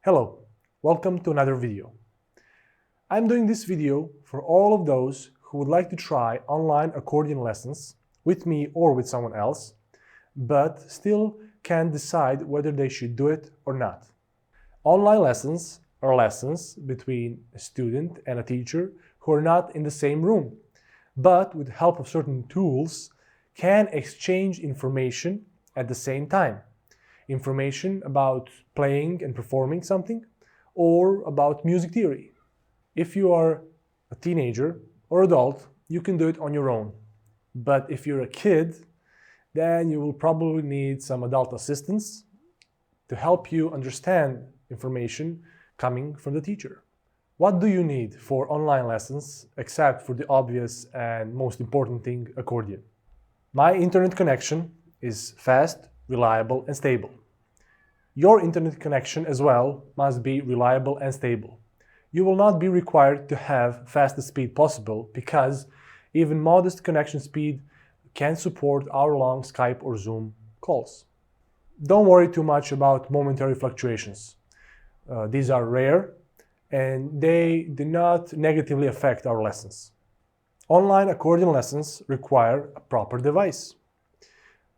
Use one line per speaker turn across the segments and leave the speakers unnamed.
Hello, welcome to another video. I'm doing this video for all of those who would like to try online accordion lessons with me or with someone else, but still can't decide whether they should do it or not. Online lessons are lessons between a student and a teacher who are not in the same room, but with the help of certain tools can exchange information at the same time. Information about playing and performing something, or about music theory. If you are a teenager or adult, you can do it on your own. But if you're a kid, then you will probably need some adult assistance to help you understand information coming from the teacher. What do you need for online lessons except for the obvious and most important thing, accordion? My internet connection is fast, reliable, and stable. Your internet connection as well must be reliable and stable. You will not be required to have fastest speed possible because even modest connection speed can support hour-long Skype or Zoom calls. Don't worry too much about momentary fluctuations. These are rare and they do not negatively affect our lessons. Online accordion lessons require a proper device.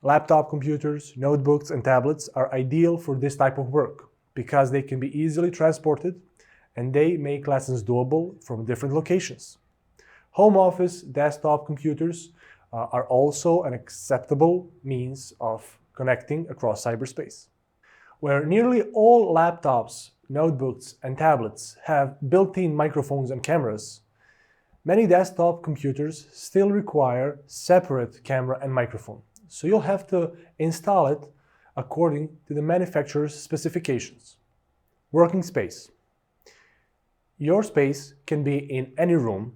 Laptop computers, notebooks, and tablets are ideal for this type of work because they can be easily transported and they make lessons doable from different locations. Home office desktop computers are also an acceptable means of connecting across cyberspace. Where nearly all laptops, notebooks, and tablets have built-in microphones and cameras, many desktop computers still require separate camera and microphone. So you'll have to install it according to the manufacturer's specifications. Working space. Your space can be in any room,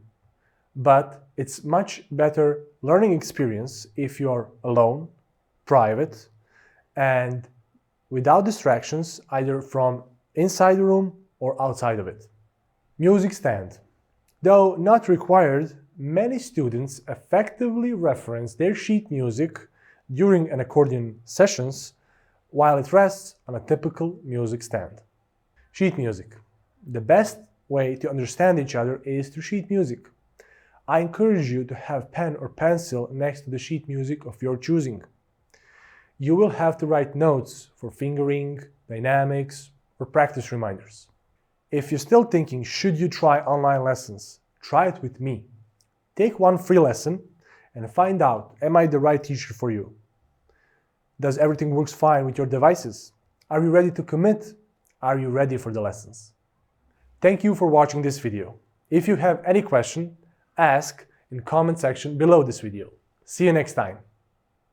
but it's much better learning experience if you're alone, private, and without distractions either from inside the room or outside of it. Music stand. Though not required, many students effectively reference their sheet music during an accordion sessions while it rests on a typical music stand. Sheet music. The best way to understand each other is through sheet music. I encourage you to have pen or pencil next to the sheet music of your choosing. You will have to write notes for fingering, dynamics, or practice reminders. If you're still thinking, should you try online lessons? Try it with me. Take one free lesson and find out, am I the right teacher for you? Does everything work fine with your devices? Are you ready to commit? Are you ready for the lessons? Thank you for watching this video. If you have any question, ask in the comment section below this video. See you next time.